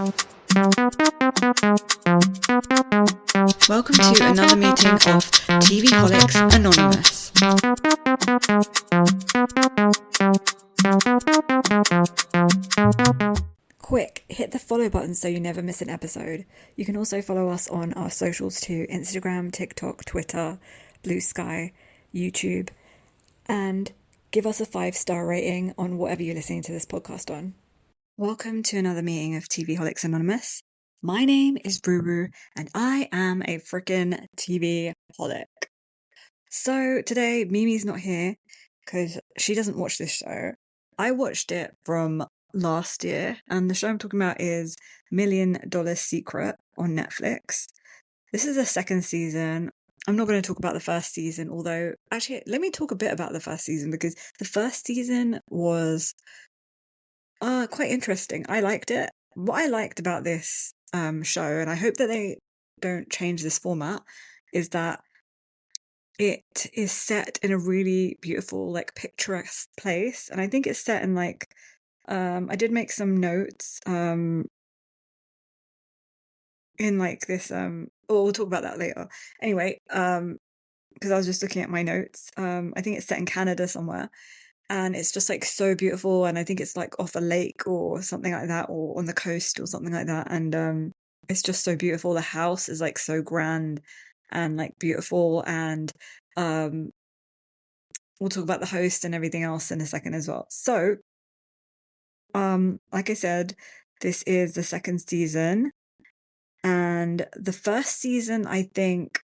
Welcome to another meeting of TV Holics Anonymous. Quick, hit the follow button so you never miss an episode. You can also follow us on our socials too: Instagram, TikTok, Twitter, Blue Sky, YouTube, and give us a 5-star rating on whatever you're listening to this podcast on. Welcome to another meeting of TV Holics Anonymous. My name is Brew, and I am a frickin' TV holic. So today, Mimi's not here because she doesn't watch this show. I watched it from last year, and the show I'm talking about is $1 Million Secret on Netflix. This is the second season. I'm not going to talk about the first season, although actually, let me talk a bit about the first season because the first season was quite interesting. I liked it. What I liked about this show, and I hope that they don't change this format, is that it is set in a really beautiful, like, picturesque place. And I think it's set in like I did make some notes in like this we'll talk about that later. Anyway, because I was just looking at my notes. I think it's set in Canada somewhere. And it's just like so beautiful, and I think it's like off a lake or something like that, or on the coast or something like that. And it's just so beautiful. The house is like so grand and like beautiful, and um we'll talk about the host and everything else in a second as well. So like I said, this is the second season, and the first season, I think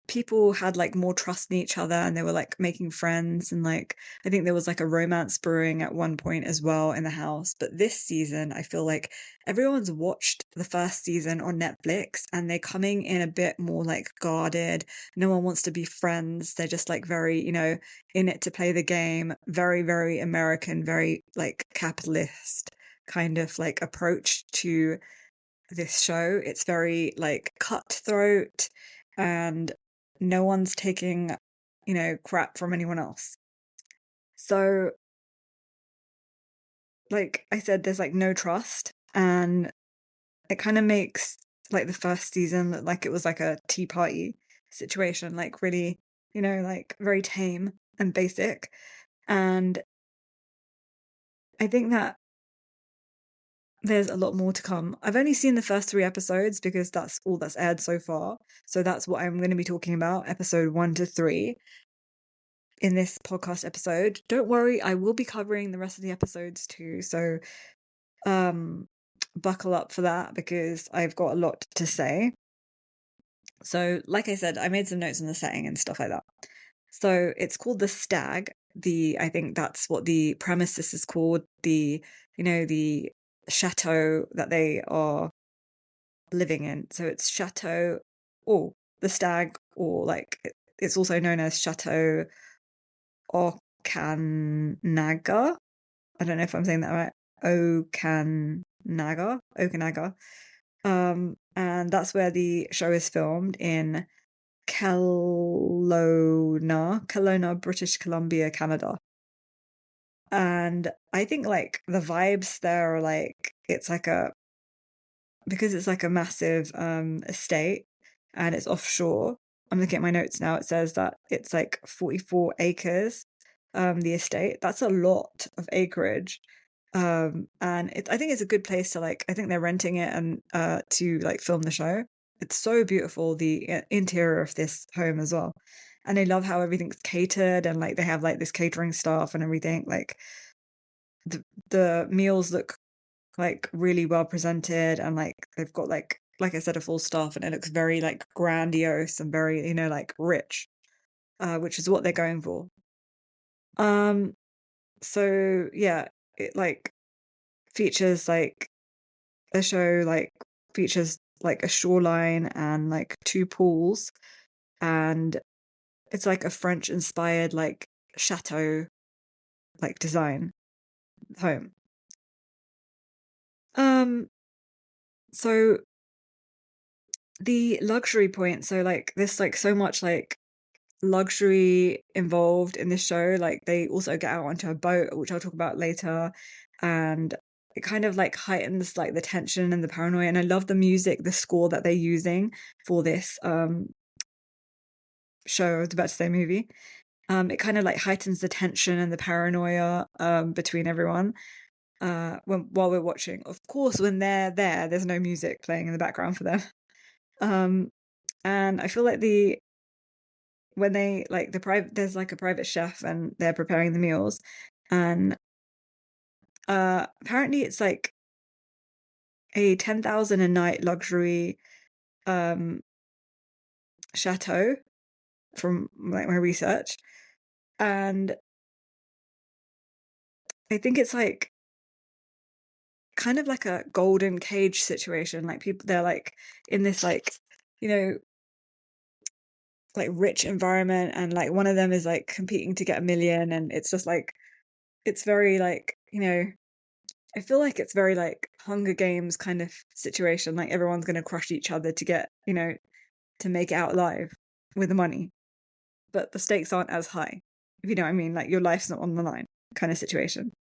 people had like more trust in each other, and they were like making friends, and like I think there was like a romance brewing at one point as well in the house. But this season, I feel like everyone's watched the first season on Netflix, and they're coming in a bit more like guarded. No one wants to be friends. They're just like very, in it to play the game. Very, very American, very like capitalist kind of like approach to this show. It's very like cutthroat, and no one's taking, crap from anyone else. So, like I said, there's like no trust, and it kind of makes like the first season look like it was like a tea party situation, like really, like very tame and basic. And I think that there's a lot more to come. I've only seen the first 3 episodes because that's all that's aired so far. So that's what I'm going to be talking about, episode 1 to 3, in this podcast episode. Don't worry, I will be covering the rest of the episodes too. So buckle up for that because I've got a lot to say. So, like I said, I made some notes on the setting and stuff like that. So it's called The Stag. I think that's what the premises is called. The chateau that they are living in. So it's Chateau, or the Stag, or like it's also known as Chateau Okanaga. I don't know if I'm saying that right. Okanaga. And that's where the show is filmed, in Kelowna, British Columbia, Canada. And I think like the vibes there are like, because it's like a massive estate and it's offshore. I'm looking at my notes now. It says that it's like 44 acres, the estate. That's a lot of acreage. And I think it's a good place to like, I think they're renting it and to like film the show. It's so beautiful, the interior of this home as well. And I love how everything's catered, and like they have like this catering staff and everything. Like the meals look like really well presented, and like they've got like I said, a full staff, and it looks very like grandiose and very, like rich, which is what they're going for. So yeah, it like features like the show like features like a shoreline and like 2 pools, and it's like a French inspired like chateau like design home. So the luxury point, so like there's like so much like luxury involved in this show. Like they also get out onto a boat, which I'll talk about later, and it kind of like heightens like the tension and the paranoia. And I love the music, the score that they're using for this show. I was about to say movie. It kind of like heightens the tension and the paranoia between everyone while we're watching. Of course, when they're there, there's no music playing in the background for them. And I feel like when they like there's like a private chef and they're preparing the meals, and apparently it's like a 10,000 a night luxury um chateau from like my research, and I think it's like kind of like a golden cage situation. Like people, they're like in this like, you know, like rich environment, and like one of them is like competing to get 1 million, and it's just like it's very like, I feel like it's very like Hunger Games kind of situation. Like everyone's gonna crush each other to get, to make it out alive with the money. But the stakes aren't as high, if you know what I mean. Like your life's not on the line kind of situation.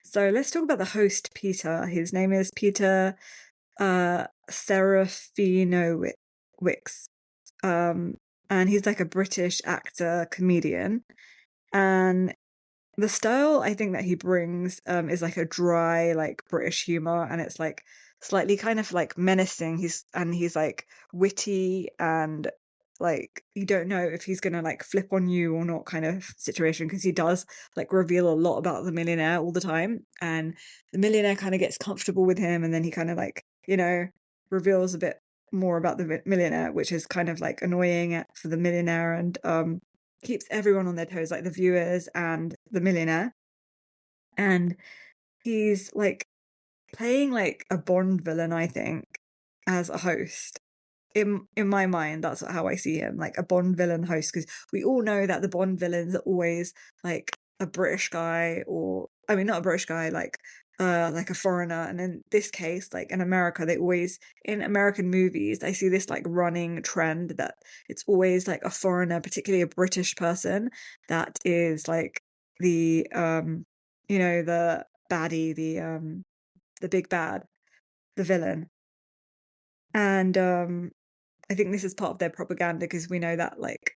So let's talk about the host, Peter. His name is Peter Serafinowicz. And he's like a British actor, comedian. And the style I think that he brings is like a dry, like British humor, and it's like slightly kind of like menacing. He's like witty, and like you don't know if he's gonna like flip on you or not kind of situation, because he does like reveal a lot about the millionaire all the time, and the millionaire kind of gets comfortable with him, and then he kind of like reveals a bit more about the millionaire, which is kind of like annoying for the millionaire, and keeps everyone on their toes, like the viewers and the millionaire. And he's like playing like a Bond villain, I think, as a host. In my mind, that's how I see him, like a Bond villain host, because we all know that the Bond villains are always like a British guy, or I mean not a British guy, like a foreigner. And in this case, like in America, they always, in American movies, I see this like running trend that it's always like a foreigner, particularly a British person, that is like the the baddie, the big bad, the villain. And I think this is part of their propaganda, because we know that like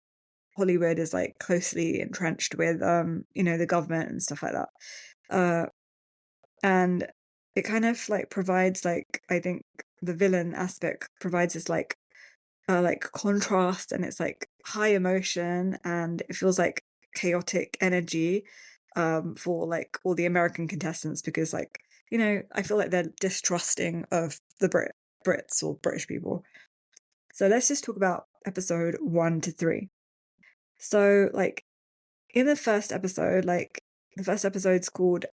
Hollywood is like closely entrenched with the government and stuff like that. Uh and it kind of like provides, like, I think the villain aspect provides this like contrast, and it's like high emotion, and it feels like chaotic energy for like all the American contestants, because like I feel like they're distrusting of the Brits or British people. So let's just talk about episode 1 to 3. So, like, in the first episode, like, the first episode's called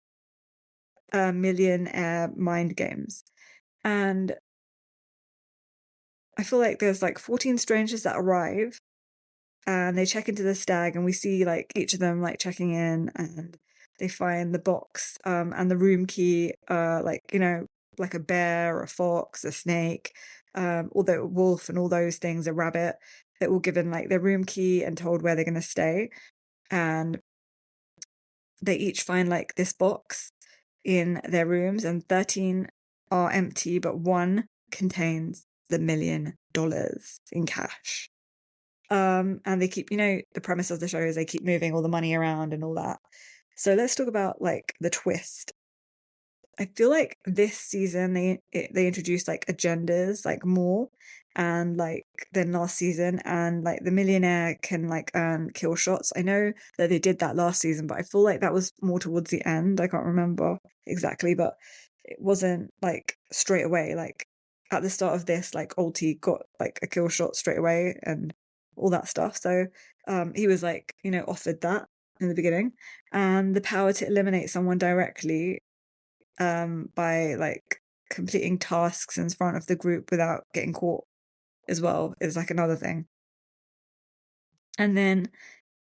Millionaire Mind Games. And I feel like there's like 14 strangers that arrive, and they check into the stag, and we see like each of them like checking in, and they find the box and the room key, like, like a bear, a fox, a snake, although a wolf and all those things, a rabbit, that were given like their room key and told where they're going to stay. And they each find like this box in their rooms, and 13 are empty, but one contains the $1 million in cash. And they keep, the premise of the show is they keep moving all the money around and all that. So let's talk about like the twist. I feel like this season they introduced like agendas like more, and like than last season, and like the millionaire can like earn kill shots. I know that they did that last season, but I feel like that was more towards the end. I can't remember exactly, but it wasn't like straight away. Like at the start of this, like Altie got like a kill shot straight away and all that stuff. So he was like, offered that in the beginning, and the power to eliminate someone directly by like completing tasks in front of the group without getting caught as well is like another thing. And then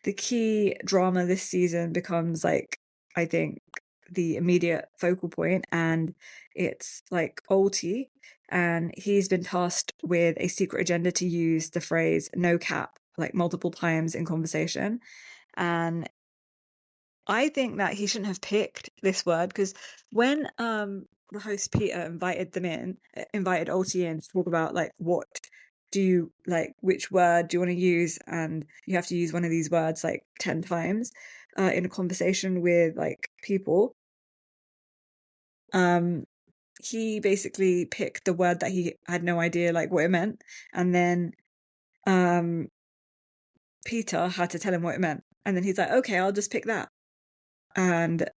the key drama this season becomes like, I think, the immediate focal point, and it's like Altie, and he's been tasked with a secret agenda to use the phrase no cap like multiple times in conversation. And I think that he shouldn't have picked this word because when the host Peter invited Altie in to talk about like what do you like, which word do you want to use, and you have to use one of these words like 10 times in a conversation with like people. Um, he basically picked the word that he had no idea like what it meant, and then um Peter had to tell him what it meant, and then he's like, okay, I'll just pick that. And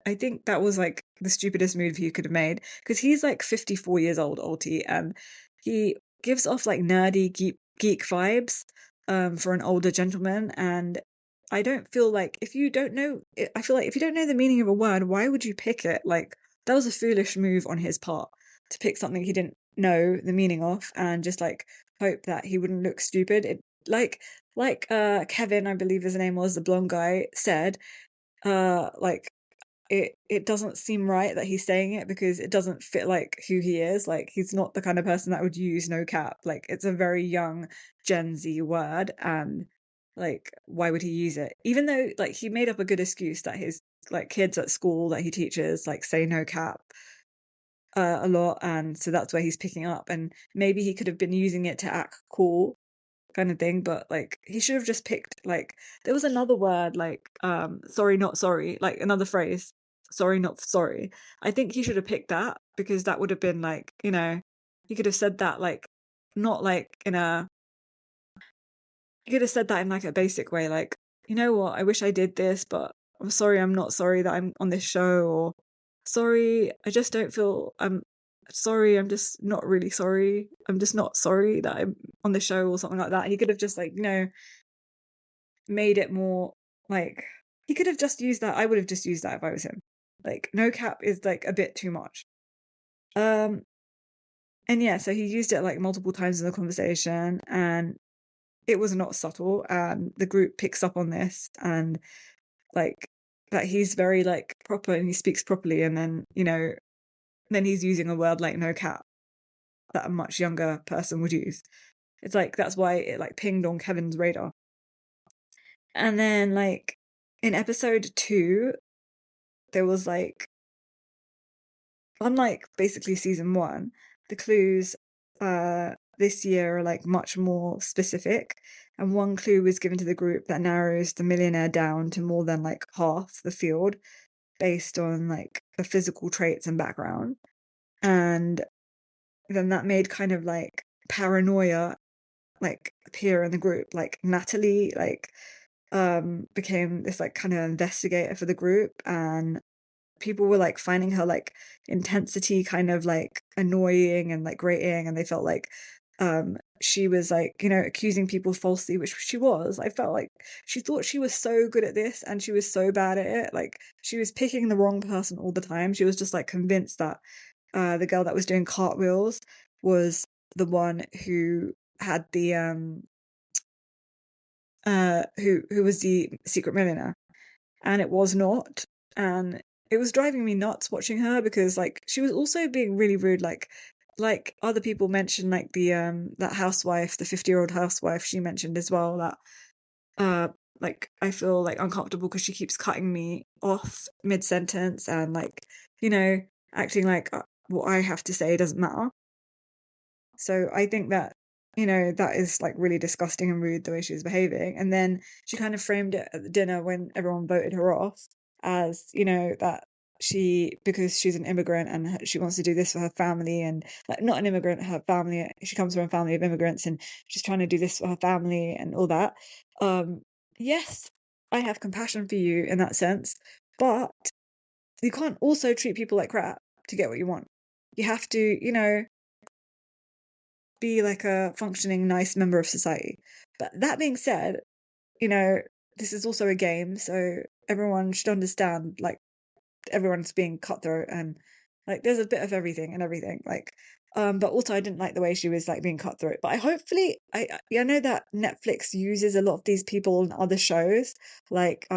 I think that was like the stupidest move he could have made because he's like 54 years old, Altie, and he gives off like nerdy geek vibes for an older gentleman. And I don't feel like if you don't know, I feel like if you don't know the meaning of a word, why would you pick it? Like that was a foolish move on his part to pick something he didn't know the meaning of and just like hope that he wouldn't look stupid. It like Kevin, I believe his name was, the blonde guy, said, like it doesn't seem right that he's saying it because it doesn't fit like who he is. Like he's not the kind of person that would use no cap. Like it's a very young Gen Z word, and like why would he use it? Even though like he made up a good excuse that his like kids at school that he teaches like say no cap a lot, and so that's where he's picking up. And maybe he could have been using it to act cool kind of thing, but like he should have just picked like there was another word like sorry not sorry, like another phrase, sorry not sorry. I think he should have picked that because that would have been like, you know, he could have said that like not like in a he could have said that in like a basic way, like, you know what, I wish I did this, but I'm sorry I'm not sorry that I'm on this show, or sorry, I just don't feel I'm sorry, I'm just not really sorry. I'm just not sorry that I'm on the show or something like that. He could have just like, you know, made it more like he could have just used that. I would have just used that if I was him. Like no cap is like a bit too much. Um and yeah, so he used it like multiple times in the conversation and it was not subtle, and the group picks up on this, and like that he's very like proper and he speaks properly, and then, you know, then he's using a word like no cap that a much younger person would use. It's like that's why it like pinged on Kevin's radar. And then like in episode 2, there was like, unlike basically season 1, the clues this year are like much more specific, and one clue was given to the group that narrows the millionaire down to more than like half the field based on like the physical traits and background. And then that made kind of like paranoia like appear in the group. Like Natalie like became this like kind of investigator for the group, and people were like finding her like intensity kind of like annoying and like grating, and they felt like she was like, you know, accusing people falsely, which she was. I felt like she thought she was so good at this and she was so bad at it. Like she was picking the wrong person all the time. She was just like convinced that the girl that was doing cartwheels was the one who had the who was the secret millionaire, and it was not. And it was driving me nuts watching her because like she was also being really rude, like other people mentioned, like the that housewife, the 50-year-old housewife, she mentioned as well that uh like I feel like uncomfortable because she keeps cutting me off mid-sentence and like, you know, acting like what I have to say doesn't matter. So I think that, you know, that is like really disgusting and rude the way she was behaving. And then she kind of framed it at the dinner when everyone voted her off as, you know, that she, because she's an immigrant and she wants to do this for her family, and like not an immigrant, her family, she comes from a family of immigrants and she's trying to do this for her family and all that. Um, yes, I have compassion for you in that sense, but you can't also treat people like crap to get what you want. You have to, you know, be like a functioning, nice member of society. But that being said, you know, this is also a game, so everyone should understand, like, everyone's being cutthroat and, like, there's a bit of everything and everything. Like, but also I didn't like the way she was, like, being cutthroat. But I know that Netflix uses a lot of these people on other shows, like,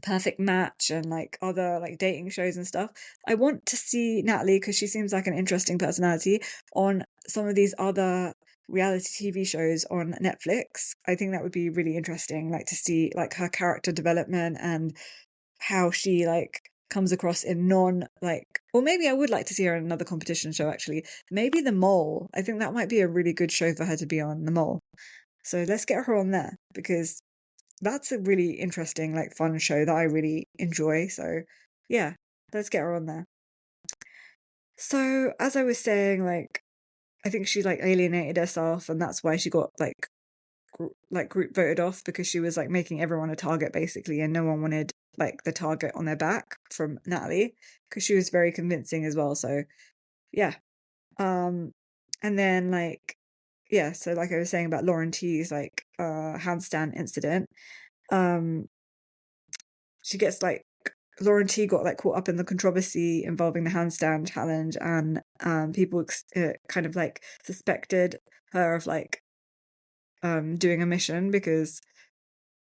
Perfect Match and like other like dating shows and stuff. I want to see Natalie because she seems like an interesting personality on some of these other reality TV shows on Netflix. I think that would be really interesting, like to see like her character development and how she like comes across in non like, or maybe I would like to see her in another competition show actually. Maybe The Mole. I think that might be a really good show for her to be on, The Mole. So let's get her on there because that's a really interesting, like fun show that I really enjoy. So yeah, let's get her on there. So as I was saying, like I think she like alienated herself and that's why she got like group voted off because she was like making everyone a target basically and no one wanted like the target on their back from Natalie because she was very convincing as well. So yeah. Um and then like yeah, so like I was saying about Lauren T's like handstand incident. Um she gets like Lauren T got like caught up in the controversy involving the handstand challenge and people kind of like suspected her of like doing a mission because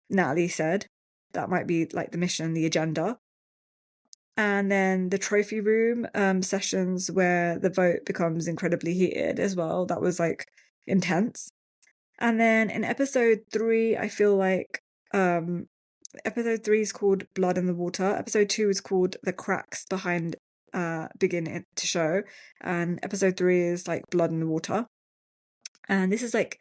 Natalie said that might be like the mission, the agenda. And then the trophy room sessions where the vote becomes incredibly heated as well. That was like intense. And then in episode 3, I feel like episode 3 is called Blood in the Water. Episode 2 is called The Cracks Behind Begin to Show. And episode 3 is like Blood in the Water. And this is like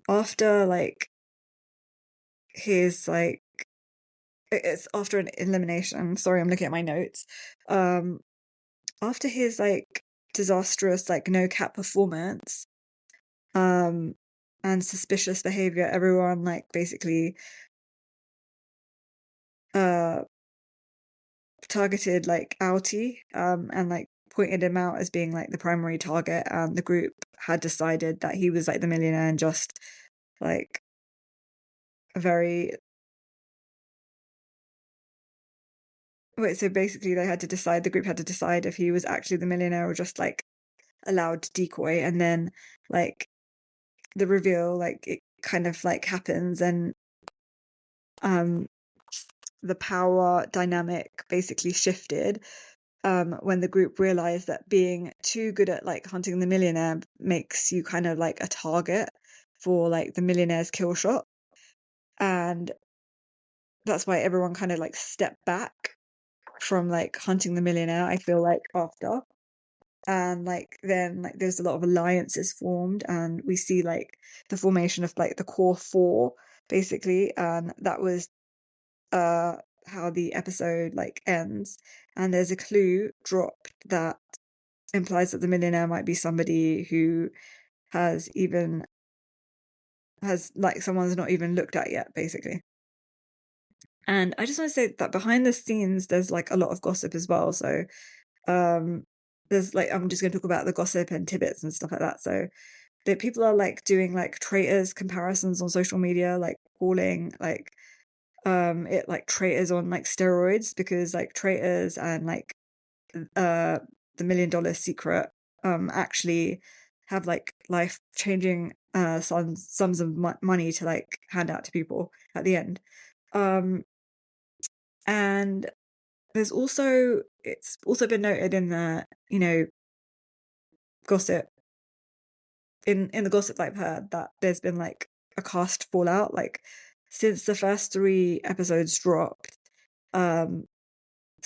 after like his like it's after an elimination. Sorry, I'm looking at my notes. After his like disastrous like no cap performance, and suspicious behavior, everyone like basically uh targeted like Altie, and like pointed him out as being like the primary target, and the group had decided that he was like the millionaire and just like a very wait, so basically they had to decide, the group had to decide if he was actually the millionaire or just like allowed to decoy, and then like the reveal like it kind of like happens and um the power dynamic basically shifted when the group realized that being too good at like hunting the millionaire makes you kind of like a target for like the millionaire's kill shot, and that's why everyone kind of like stepped back from like hunting the millionaire, I feel like, after. And like then like there's a lot of alliances formed and we see like the formation of like the core four basically, and that was how the episode like ends, and there's a clue dropped that implies that the millionaire might be somebody who has even has like someone's not even looked at yet basically. And I just want to say that behind the scenes there's like a lot of gossip as well, so there's like I'm just going to talk about the gossip and tidbits and stuff like that. So that people are like doing like traitors comparisons on social media, like calling like it like traitors on like steroids, because like traitors and like the $1 million secret actually have like life changing sums of money to like hand out to people at the end. And there's also it's also been noted in the gossip in the gossip I've heard that there's been like a cast fallout like since the first 3 episodes dropped. Some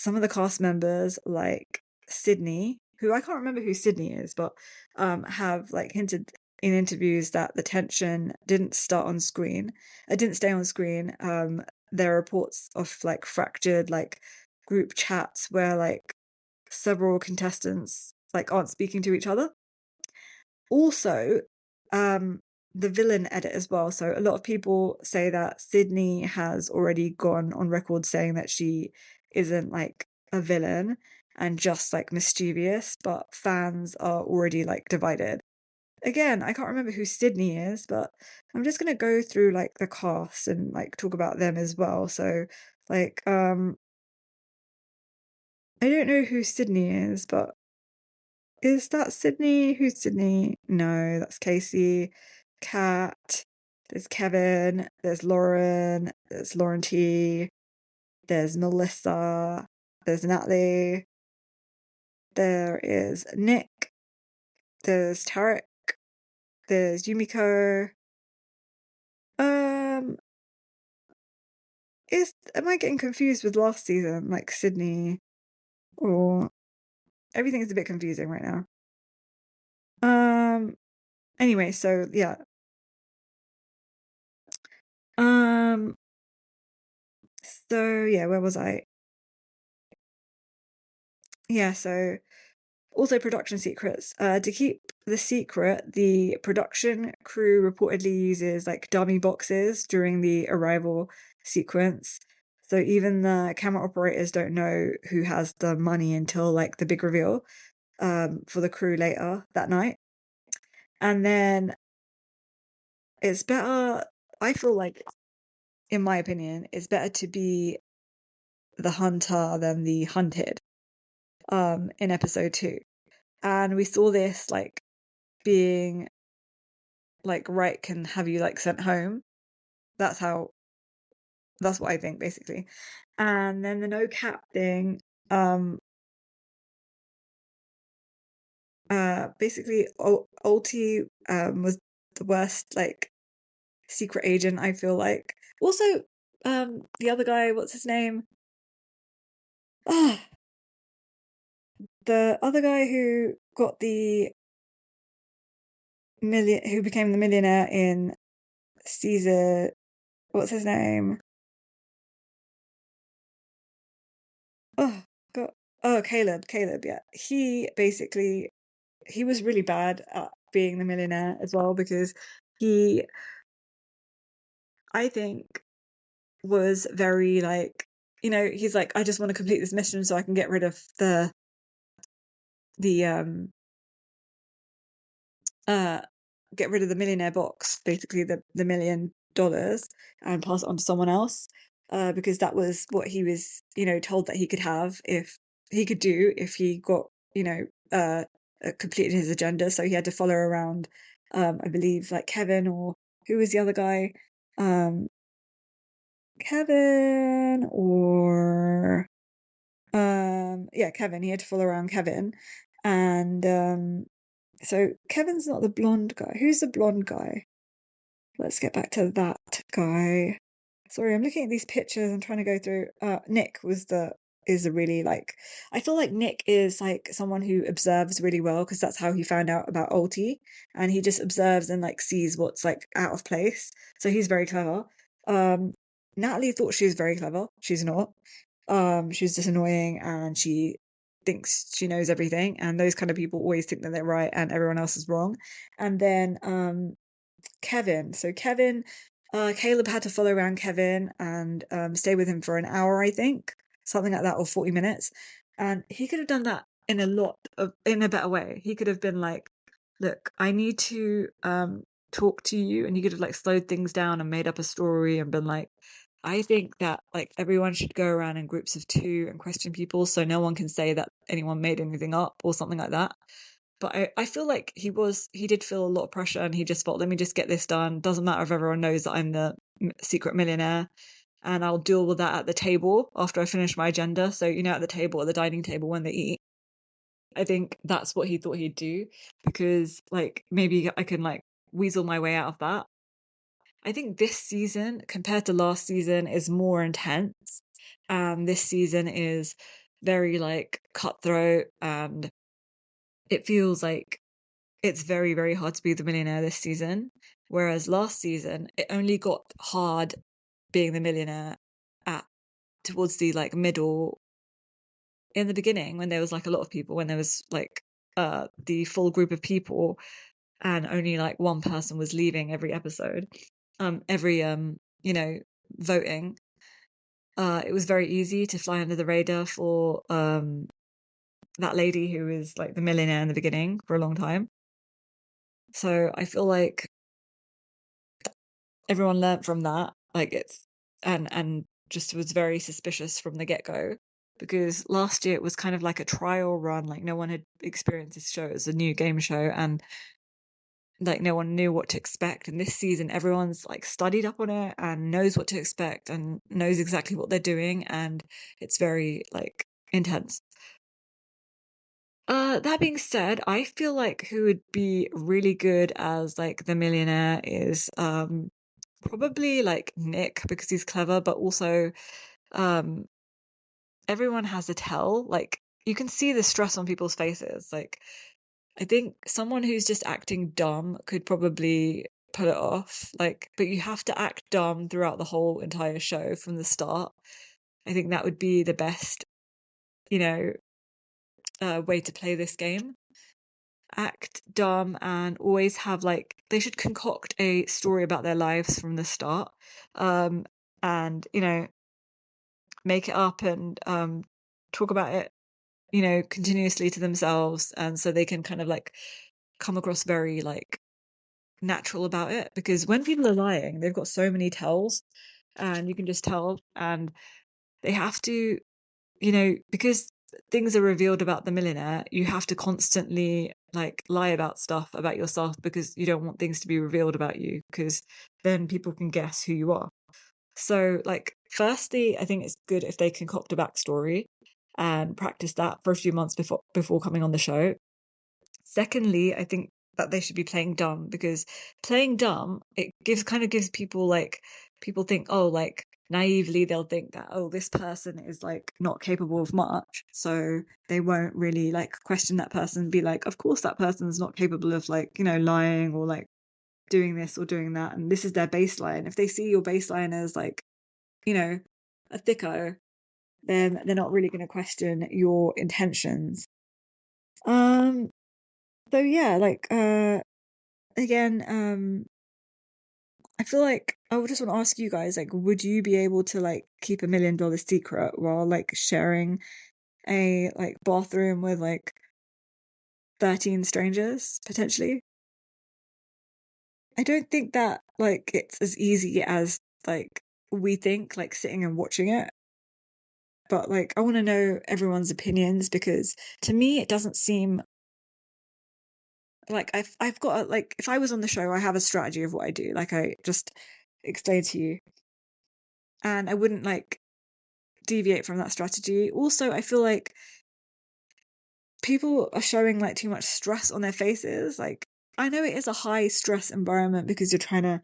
of the cast members like Sydney, who I can't remember who Sydney is, but have like hinted in interviews that the tension didn't start on screen. It didn't stay on screen. There are reports of like fractured like group chats where like several contestants like aren't speaking to each other. Also, the villain edit as well. So a lot of people say that Sydney has already gone on record saying that she isn't like a villain and just like mischievous, but fans are already like divided. Again, I can't remember who Sydney is, but I'm just gonna go through like the cast and like talk about them as well. So like I don't know who Sydney is, but is that Sydney? Who's Sydney? No, that's Casey. Kat. There's Kevin. There's Lauren. There's Lauren T. There's Melissa. There's Natalie. There is Nick. there's Tarek, there's Yumiko. Am I getting confused with last season, like Sydney, or everything is a bit confusing right now. Anyway, so yeah. So yeah, where was I? Yeah, so also production secrets. To keep the secret, the production crew reportedly uses like dummy boxes during the arrival sequence. So even the camera operators don't know who has the money until like the big reveal for the crew later that night. And then it's better, I feel like, in my opinion, it's better to be the hunter than the hunted in episode 2. And we saw this like being like right can have you like sent home. That's what I think basically. And then the no cap thing, basically Altie was the worst like secret agent, I feel like. Also, the other guy, what's his name? Ah, the other guy who got the who became the millionaire in Caesar, what's his name? Oh God. Oh, Kaleb, yeah. He was really bad at being the millionaire as well because he, I think, was very like, he's like, I just want to complete this mission so I can get rid of the uh get rid of the millionaire box, basically the $1 million, and pass it on to someone else. Because that was what he was, told that he could have if he could do if he got, completed his agenda. So he had to follow around, I believe, like Kevin, or who was the other guy? Kevin, or yeah, Kevin. He had to follow around Kevin, and so Kevin's not the blonde guy. Who's the blonde guy? Let's get back to that guy. Sorry, I'm looking at these pictures and trying to go through. Nick is a really like, I feel like Nick is like someone who observes really well because that's how he found out about Altie, and he just observes and like sees what's like out of place. So he's very clever. Um, Natalie thought she was very clever. She's not. She's just annoying and she thinks she knows everything. And those kind of people always think that they're right and everyone else is wrong. And then Kevin. So Kevin, Kaleb had to follow around Kevin and stay with him for an hour, I think, something like that, or 40 minutes. And he could have done that in a better way. He could have been like, look, I need to talk to you, and he could have like slowed things down and made up a story and been like, I think that like everyone should go around in groups of 2 and question people so no one can say that anyone made anything up or something like that. But I feel like he did feel a lot of pressure and he just thought, let me just get this done. Doesn't matter if everyone knows that I'm the secret millionaire, and I'll deal with that at the table after I finish my agenda. So, at the table, at the dining table when they eat. I think that's what he thought he'd do because like maybe I can like weasel my way out of that. I think this season compared to last season is more intense. And this season is very like cutthroat, and it feels like it's very, very hard to be the millionaire this season. Whereas last season, it only got hard being the millionaire at towards the like middle, in the beginning, when there was like a lot of people, when there was like the full group of people and only like one person was leaving every episode, every voting. It was very easy to fly under the radar for that lady who was like the millionaire in the beginning for a long time. So I feel like everyone learnt from that. Like it's and just was very suspicious from the get-go, because last year it was kind of like a trial run. Like no one had experienced this show. It was a new game show, and like no one knew what to expect. And this season everyone's like studied up on it and knows what to expect and knows exactly what they're doing, and it's very like intense. That being said, I feel like who would be really good as like the millionaire is probably like Nick because he's clever, but also um everyone has a tell. Like you can see the stress on people's faces. Like I think someone who's just acting dumb could probably pull it off. Like, but you have to act dumb throughout the whole entire show from the start. I think that would be the best, you know, way to play this game. Act dumb and always have like they should concoct a story about their lives from the start. Um, and make it up and talk about it, continuously to themselves, and so they can kind of like come across very like natural about it because when people are lying, they've got so many tells and you can just tell and they have to, because things are revealed about the millionaire, you have to constantly like lie about stuff about yourself because you don't want things to be revealed about you because then people can guess who you are. So, like, firstly, I think it's good if they concoct a backstory and practice that for a few months before coming on the show. Secondly, I think that they should be playing dumb because playing dumb, it gives people like people think, oh, like naively they'll think that, oh, this person is like not capable of much. So they won't really like question that person and be like, of course that person's not capable of like, lying or like doing this or doing that. And this is their baseline. If they see your baseline as like, you know, a thicko, then they're not really gonna question your intentions. Um So yeah, like again, I feel like I would just want to ask you guys, like, would you be able to like keep $1 million secret while like sharing a like bathroom with like 13 strangers potentially? I don't think that like it's as easy as like we think, like sitting and watching it. But like I want to know everyone's opinions because to me it doesn't seem like I've got like if I was on the show, I have a strategy of what I do, like I just explained to you, and I wouldn't like deviate from that strategy. Also, I feel like people are showing like too much stress on their faces. Like I know it is a high stress environment because you're trying to.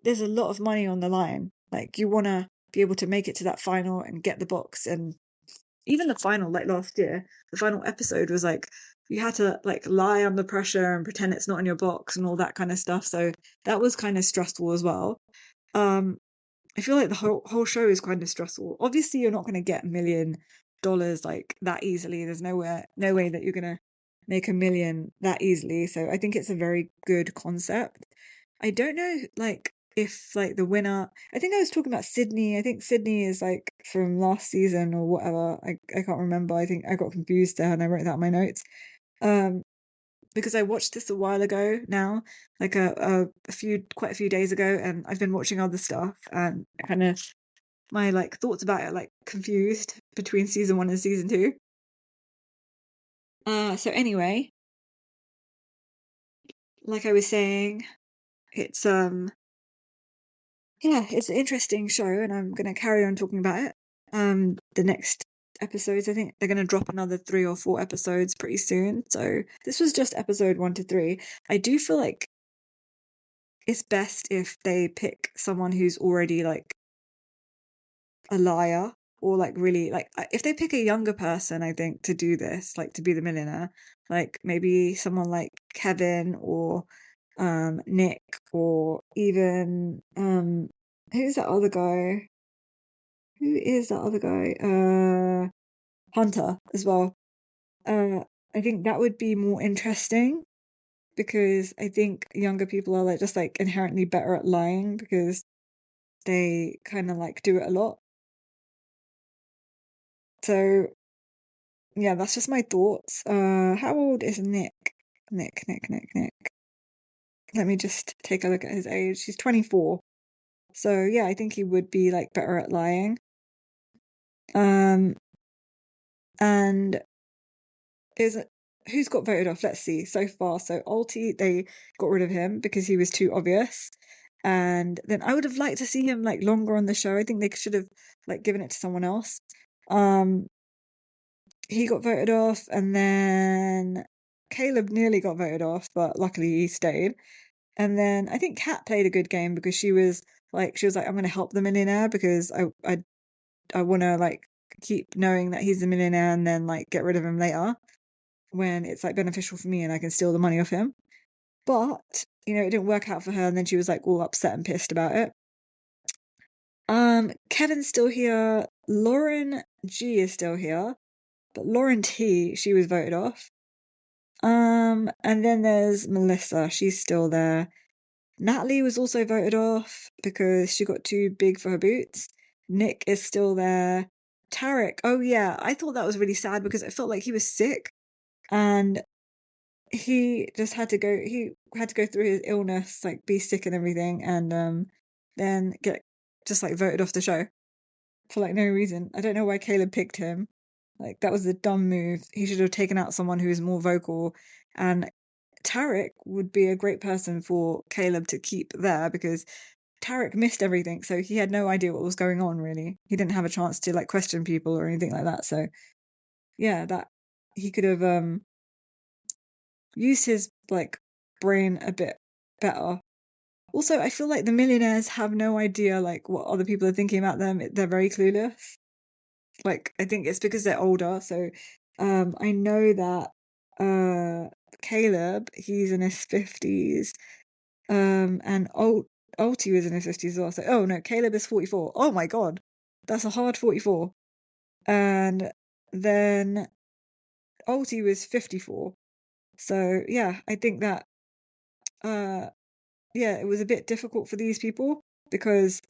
There's a lot of money on the line. Like you want to be able to make it to that final and get the box, and even the final, like last year, the final episode was like you had to like lie under pressure and pretend it's not in your box and all that kind of stuff. So that was kind of stressful as well. Um, I feel like the whole show is kind of stressful. Obviously, you're not going to get $1 million like that easily. There's no way that you're going to make 1 million that easily. So I think it's a very good concept. I don't know, like if like the winner. I think I was talking about Sydney. I think Sydney is like from last season or whatever. I can't remember. I think I got confused there and I wrote that in my notes. Um, because I watched this a while ago now, like quite a few days ago, and I've been watching other stuff and kind of my like thoughts about it like confused between season 1 and season 2. So anyway, like I was saying, it's yeah, it's an interesting show, and I'm gonna carry on talking about it. The next episodes, I think they're gonna drop another 3 or 4 episodes pretty soon. So this was just episode 1 to 3. I do feel like it's best if they pick someone who's already like a liar or like really like if they pick a younger person, I think to do this, like to be the millionaire, like maybe someone like Kevin or Nick or even who's that other guy? Who is that other guy? Hunter as well. Uh I think that would be more interesting because I think younger people are like just like inherently better at lying because they kind of like do it a lot. So yeah, that's just my thoughts. How old is Nick? Nick. Let me just take a look at his age. He's 24. So yeah, I think he would be like better at lying. Um, and is who's got voted off? Let's see. So far, so Altie, they got rid of him because he was too obvious. And then I would have liked to see him like longer on the show. I think they should have like given it to someone else. Um, he got voted off, and then Kaleb nearly got voted off, but luckily he stayed. And then I think Kat played a good game because she was like, I'm going to help the millionaire because I want to like keep knowing that he's the millionaire and then like get rid of him later when it's like beneficial for me and I can steal the money off him. But it didn't work out for her, and then she was like all upset and pissed about it. Kevin's still here. Lauren G is still here, but Lauren T, she was voted off. And then there's Melissa, she's still there. Natalie was also voted off because she got too big for her boots. Nick is still there. Tarek, oh yeah, I thought that was really sad because it felt like he was sick and he just had to go through his illness, like be sick and everything, and then get just like voted off the show for like no reason. I don't know why Kaleb picked him. Like that was a dumb move. He should have taken out someone who is more vocal, and Tarek would be a great person for Kaleb to keep there because Tarek missed everything, so he had no idea what was going on really. He didn't have a chance to like question people or anything like that. So yeah, that he could have used his like brain a bit better. Also, I feel like the millionaires have no idea like what other people are thinking about them. They're very clueless. Like I think it's because they're older. So I know that Kaleb, he's in his 50s. And Altie was in his 50s as well. So oh no, Kaleb is 44. Oh my god. That's a hard 44. And then Altie was 54. So yeah, I think that yeah, it was a bit difficult for these people because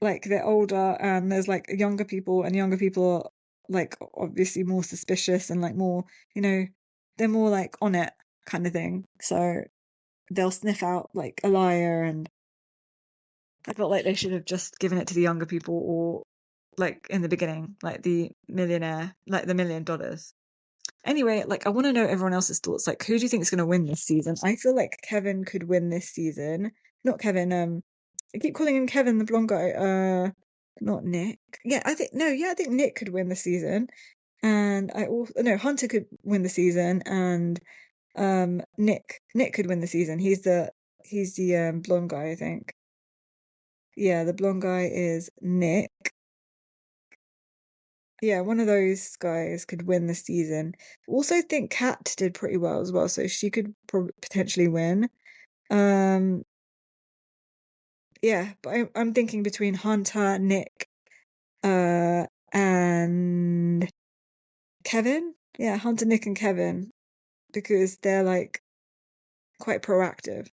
like they're older and there's like younger people, and younger people are like obviously more suspicious and like more, they're more like on it kind of thing. So they'll sniff out like a liar, and I felt like they should have just given it to the younger people, or like in the beginning, like the millionaire, like the $1 million. Anyway, like I want to know everyone else's thoughts. Like, who do you think is going to win this season? I feel like Kevin could win this season. Not Kevin. I keep calling him Kevin, the blonde guy. Not Nick. Yeah, I think no. Yeah, I think Nick could win the season, and I also no Hunter could win the season, and Nick could win the season. He's the blonde guy, I think. Yeah, the blonde guy is Nick. Yeah, one of those guys could win the season. Also think Kat did pretty well as well, so she could potentially win. Um, yeah, but I'm thinking between Hunter, Nick, and Kevin. Yeah, Hunter, Nick, and Kevin, because they're like quite proactive.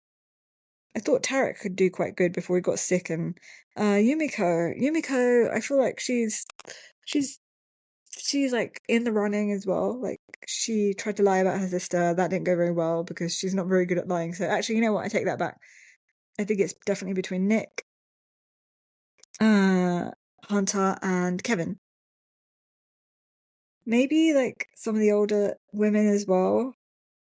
I thought Tarek could do quite good before he got sick, and Yumiko, I feel like she's like in the running as well. Like she tried to lie about her sister. That didn't go very well because she's not very good at lying. So actually, you know what? I take that back. I think it's definitely between Nick, Hunter, and Kevin. Maybe like some of the older women as well.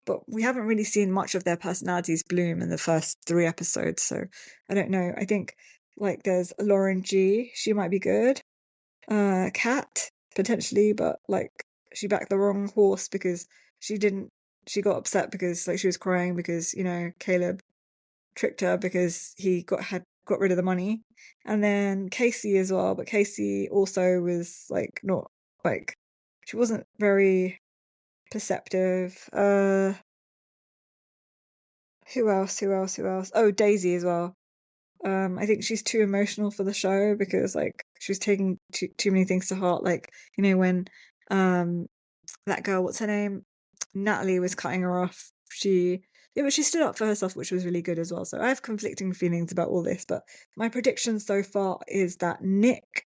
But we haven't really seen much of their personalities bloom in the first 3 episodes. So I don't know. I think like there's Lauren G. She might be good. Kat potentially, but like she backed the wrong horse because she didn't. She got upset because like she was crying because Kaleb tricked her because he got rid of the money, and then Casey as well. But Casey also was like not like she wasn't very perceptive. Who else? Who else? Who else? Oh, Daisy as well. I think she's too emotional for the show because like she's taking too many things to heart. Like when that girl, what's her name, Natalie was cutting her off. But she stood up for herself, which was really good as well. So I have conflicting feelings about all this, but my prediction so far is that Nick,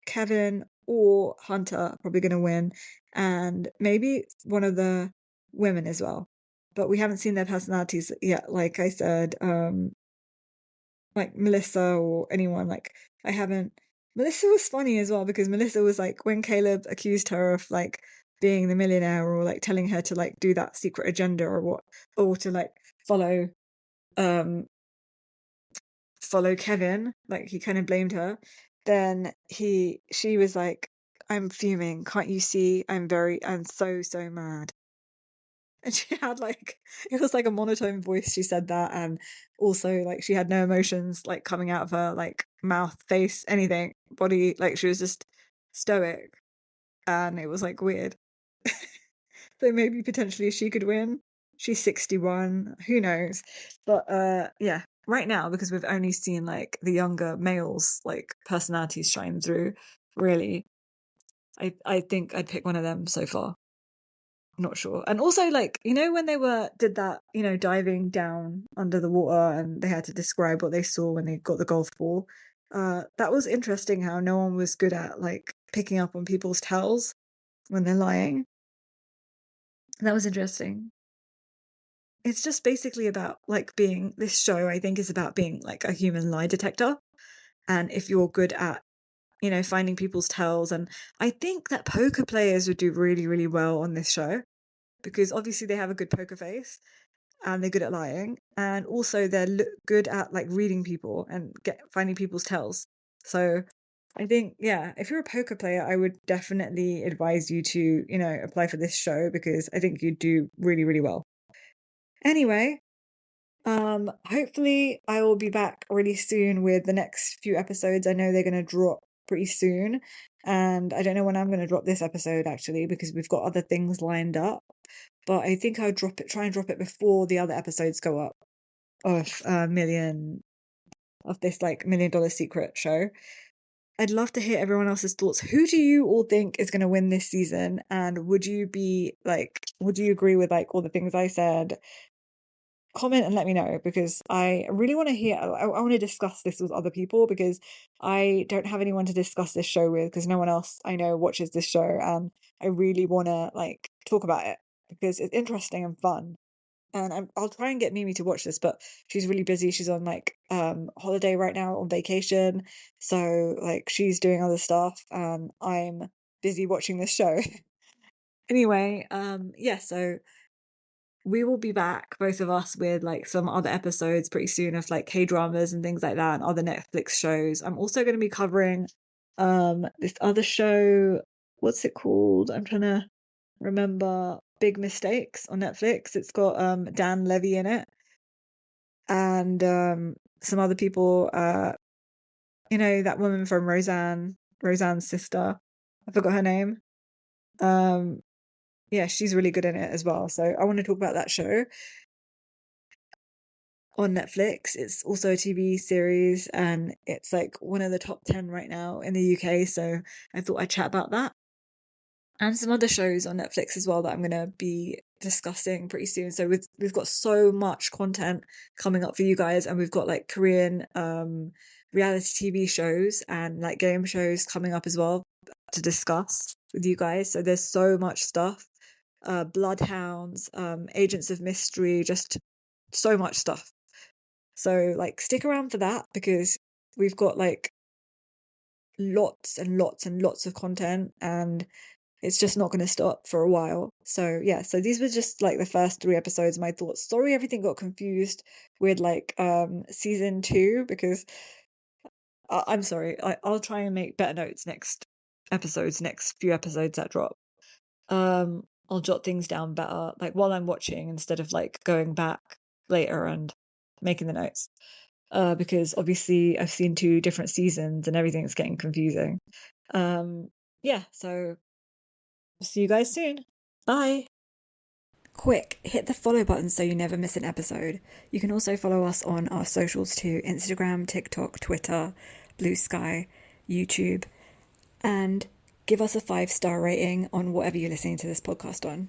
Kevin, or Hunter are probably going to win, and maybe one of the women as well. But we haven't seen their personalities yet. Like I said, like Melissa or anyone. Like I haven't. Melissa was funny as well because Melissa was like when Kaleb accused her of like being the millionaire or like telling her to like do that secret agenda or what, or to like follow um follow Kevin, like he kind of blamed her. Then she was like, I'm fuming. Can't you see? I'm so mad. And she had like, it was like a monotone voice. She said that. And also, like, she had no emotions like coming out of her, like, mouth, face, anything, body. Like, she was just stoic. And it was like weird. So maybe potentially she could win. She's 61. Who knows? But yeah, right now, because we've only seen like the younger males, like, personalities shine through, really, I think I'd pick one of them so far. Not sure. And also, like, when they did that, diving down under the water and they had to describe what they saw when they got the golf ball. That was interesting how no one was good at like picking up on people's tells when they're lying. That was interesting. It's just basically about like this show, I think, is about being like a human lie detector. And if you're good at, finding people's tells, and I think that poker players would do really, really well on this show because obviously they have a good poker face and they're good at lying, and also they're good at like reading people and finding people's tells. So I think, yeah, if you're a poker player, I would definitely advise you to, apply for this show because I think you'd do really, really well. Anyway, hopefully I will be back really soon with the next few episodes. I know they're going to drop pretty soon, and I don't know when I'm going to drop this episode actually because we've got other things lined up. But I think I'll try and drop it before the other episodes go up of this like $1 Million Secret show. I'd love to hear everyone else's thoughts. Who do you all think is going to win this season? And would you agree with like all the things I said? Comment and let me know because I really want to hear. I want to discuss this with other people because I don't have anyone to discuss this show with because no one else I know watches this show, and I really want to like talk about it because it's interesting and fun. And I'll try and get Mimi to watch this, but she's really busy. She's on like holiday right now, on vacation, so like she's doing other stuff, and I'm busy watching this show. Anyway, yeah, so we will be back, both of us, with like some other episodes pretty soon of like K-dramas and things like that and other Netflix shows. I'm also going to be covering this other show. What's it called? I'm trying to remember. Big Mistakes on Netflix. It's got Dan Levy in it and some other people. That woman from Roseanne's sister. I forgot her name. Yeah, she's really good in it as well. So I want to talk about that show on Netflix. It's also a TV series and it's like one of the top 10 right now in the UK. So I thought I'd chat about that. And some other shows on Netflix as well that I'm going to be discussing pretty soon. So we've got so much content coming up for you guys, and we've got like Korean reality TV shows and like game shows coming up as well to discuss with you guys. So there's so much stuff. Bloodhounds, Agents of Mystery, just so much stuff. So like stick around for that because we've got like lots and lots and lots of content, and it's just not going to stop for a while. So yeah, so these were just like the first 3 episodes, my thoughts. Sorry everything got confused with like season 2 because I'm sorry. I'll try and make better notes next few episodes that drop. I'll jot things down better like while I'm watching instead of like going back later and making the notes. Because obviously I've seen 2 different seasons and everything's getting confusing. Yeah, so see you guys soon. Bye. Quick, hit the follow button so you never miss an episode. You can also follow us on our socials too: Instagram, TikTok, Twitter, Blue Sky, YouTube, and give us a 5-star rating on whatever you're listening to this podcast on.